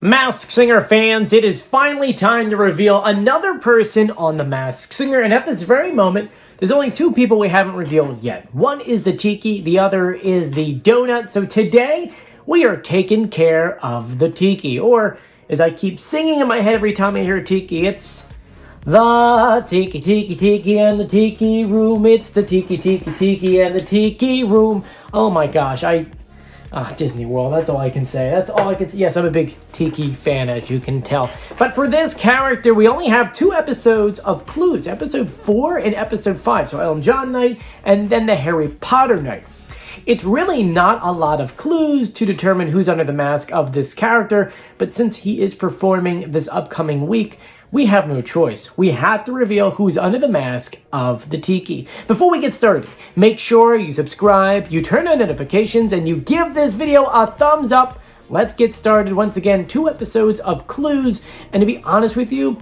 Masked Singer fans, it is finally time to reveal another person on the Masked Singer, and at this very moment, there's only two people we haven't revealed yet. One is the Tiki, the other is the Donut, so today, we are taking care of the Tiki, or as I keep singing in my head every time I hear Tiki, it's the Tiki, Tiki, Tiki, and the Tiki Room. It's the Tiki, Tiki, Tiki, and the Tiki Room. Oh my gosh, Disney World, that's all I can say. That's all I can say. Yes, I'm a big Tiki fan, as you can tell. But for this character, we only have 2 episodes of clues. Episode 4 and Episode 5. So Elton John night, and then the Harry Potter night. It's really not a lot of clues to determine who's under the mask of this character, but since he is performing this upcoming week, we have no choice. We have to reveal who's under the mask of the Tiki. Before we get started, make sure you subscribe, you turn on notifications, and you give this video a thumbs up. Let's get started. Once again, 2 episodes of clues. And to be honest with you,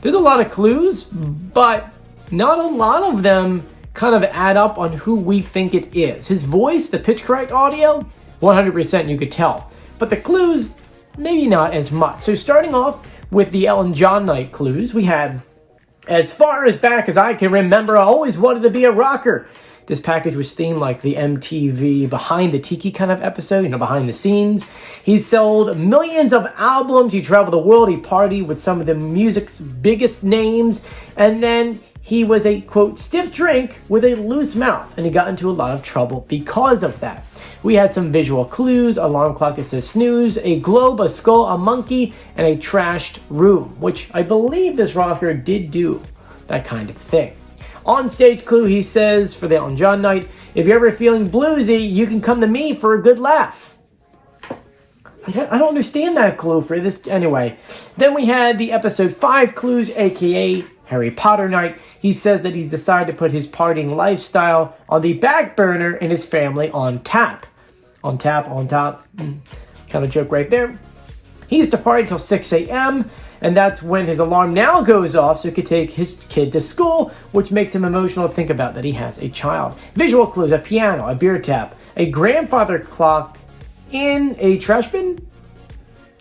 there's a lot of clues, but not a lot of them kind of add up on who we think it is. His voice, the pitch correct audio, 100% you could tell. But the clues, maybe not as much. So starting off with the Elton John night clues, we had, as far as back as I can remember, I always wanted to be a rocker. This package was themed like the MTV Behind the Tiki kind of episode, behind the scenes. He sold millions of albums, he traveled the world, he partied with some of the music's biggest names, and then he was a, quote, stiff drink with a loose mouth, and he got into a lot of trouble because of that. We had some visual clues, alarm clock that says snooze, a globe, a skull, a monkey, and a trashed room, which I believe this rocker did do that kind of thing. On stage clue, he says, for the Elton John night, if you're ever feeling bluesy, you can come to me for a good laugh. I don't understand that clue for this. Anyway, then we had the episode 5 clues, aka Harry Potter night. He says that he's decided to put his partying lifestyle on the back burner and his family on tap. On top. Kind of joke right there. He used to party till 6 a.m. and that's when his alarm now goes off so he could take his kid to school, which makes him emotional to think about that he has a child. Visual clues, a piano, a beer tap, a grandfather clock in a trash bin?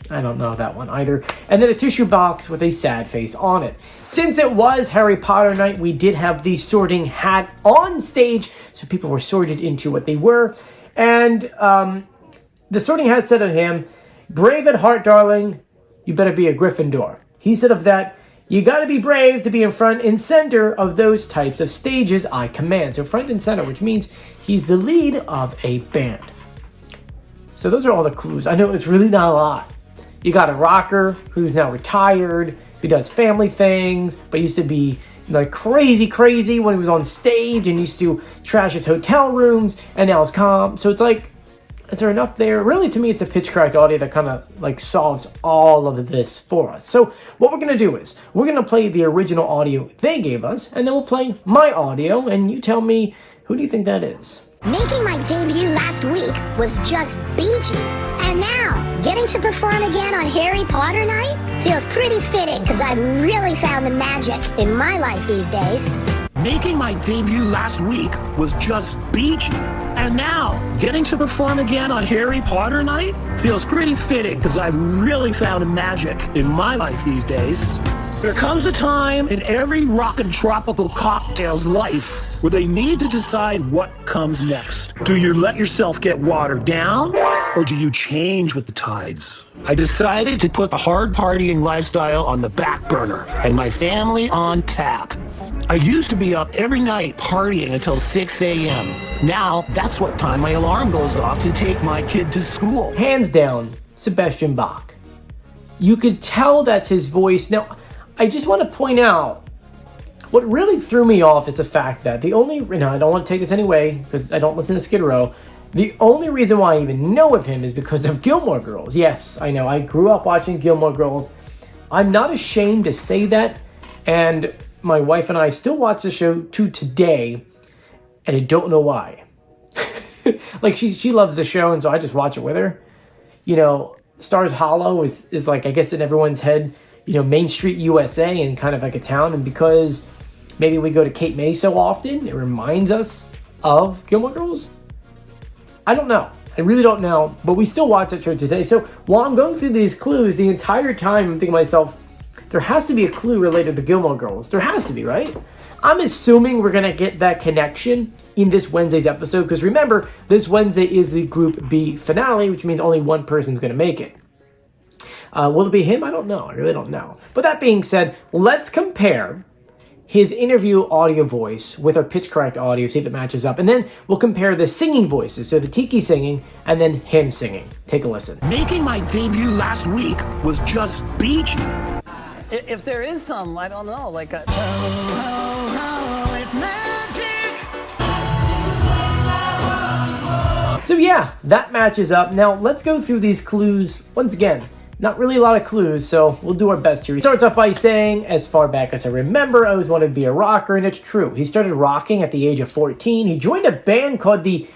I don't know that one either. And then a tissue box with a sad face on it. Since it was Harry Potter night, we did have the sorting hat on stage, so people were sorted into what they were. And the sorting hat said of him, brave at heart, darling, you better be a Gryffindor. He said of that, you gotta be brave to be in front and center of those types of stages I command. So front and center, which means he's the lead of a band. So those are all the clues. I know it's really not a lot. You got a rocker who's now retired, who does family things, but used to be like crazy when he was on stage and used to trash his hotel rooms, and now it's calm. So it's like, is there enough there? Really, to me, it's a pitch correct audio that kind of like solves all of this for us. So what we're going to do is we're going to play the original audio they gave us, and then we'll play my audio, and you tell me, who do you think that is? Making my debut last week was just beachy. And now, getting to perform again on Harry Potter night feels pretty fitting because I've really found the magic in my life these days. Making my debut last week was just beachy. And now, getting to perform again on Harry Potter night feels pretty fitting because I've really found the magic in my life these days. There comes a time in every rockin' tropical cocktail's life where they need to decide what comes next. Do you let yourself get watered down, or do you change with the tides? I decided to put the hard partying lifestyle on the back burner and my family on tap. I used to be up every night partying until 6 a.m. Now, that's what time my alarm goes off to take my kid to school. Hands down, Sebastian Bach. You could tell that's his voice. Now, I just want to point out, what really threw me off is the fact that I don't want to take this anyway, because I don't listen to Skid Row. The only reason why I even know of him is because of Gilmore Girls. Yes, I know, I grew up watching Gilmore Girls. I'm not ashamed to say that, and my wife and I still watch the show to today, and I don't know why. Like, she loves the show, and so I just watch it with her. Stars Hollow is like, I guess in everyone's head, Main Street USA and kind of like a town. And because maybe we go to Cape May so often, it reminds us of Gilmore Girls. I don't know. I really don't know, but we still watch that show today. So while I'm going through these clues, the entire time I'm thinking to myself, there has to be a clue related to Gilmore Girls. There has to be, right? I'm assuming we're going to get that connection in this Wednesday's episode, because remember, this Wednesday is the Group B finale, which means only one person's going to make it. Will it be him? I don't know. I really don't know. But that being said, let's compare his interview audio voice with our pitch correct audio, see if it matches up. And then we'll compare the singing voices, so the Tiki singing and then him singing. Take a listen. Making my debut last week was just beachy. If there is some, I don't know, like a... it's magic. So yeah, that matches up. Now let's go through these clues once again. Not really a lot of clues, so we'll do our best here. He starts off by saying, as far back as I remember, I always wanted to be a rocker, and it's true. He started rocking at the age of 14. He joined a band called the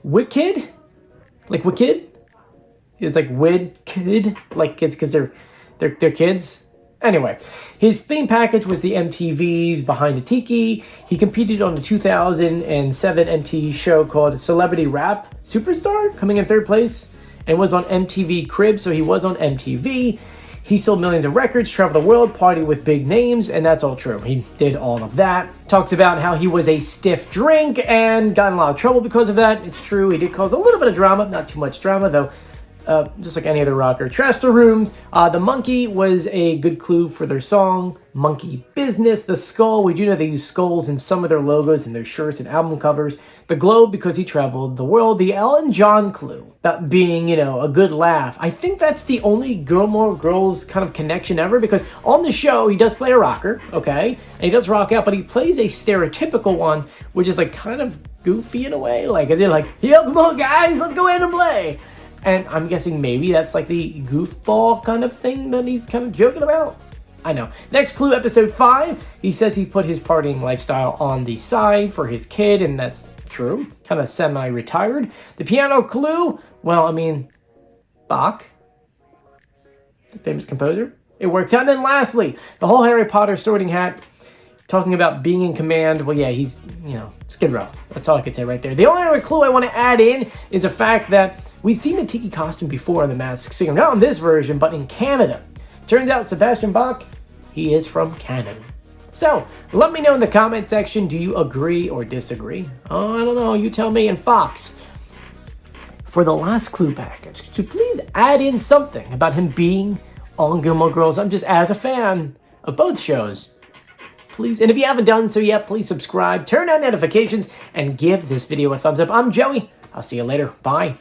Wicked? Like Wicked? It's like Kid? Like it's because they're kids? Anyway, his theme package was the MTV's Behind the Tiki. He competed on the 2007 MTV show called Celebrity Rap Superstar, coming in third place, and was on MTV Cribs, so he was on MTV. He sold millions of records, traveled the world, partied with big names, and that's all true. He did all of that. Talks about how he was a stiff drink and got in a lot of trouble because of that. It's true, he did cause a little bit of drama, not too much drama though. Just like any other rocker. Trashed the rooms. The monkey was a good clue for their song, Monkey Business. The skull, we do know they use skulls in some of their logos and their shirts and album covers. The globe, because he traveled the world. The Ellen John clue, about being, a good laugh. I think that's the only Gilmore Girls kind of connection ever, because on the show, he does play a rocker, okay? And he does rock out, but he plays a stereotypical one, which is like kind of goofy in a way. Like, they're like, yo, come on guys, let's go in and play. And I'm guessing maybe that's like the goofball kind of thing that he's kind of joking about. I know. Next clue, episode 5. He says he put his partying lifestyle on the side for his kid, and that's true. Kind of semi-retired. The piano clue, well, I mean, Bach, the famous composer. It works out. And then lastly, the whole Harry Potter sorting hat, talking about being in command. Well, yeah, he's, Skid Row. That's all I could say right there. The only other clue I want to add in is the fact that we've seen the Tiki costume before on The Masked Singer. Not in this version, but in Canada. Turns out Sebastian Bach, he is from Canada. So, let me know in the comment section, do you agree or disagree? Oh, I don't know, you tell me. And Fox, for the last clue package, so please add in something about him being on Gilmore Girls. I'm just, as a fan of both shows, please, and if you haven't done so yet, please subscribe, turn on notifications, and give this video a thumbs up. I'm Joey. I'll see you later. Bye.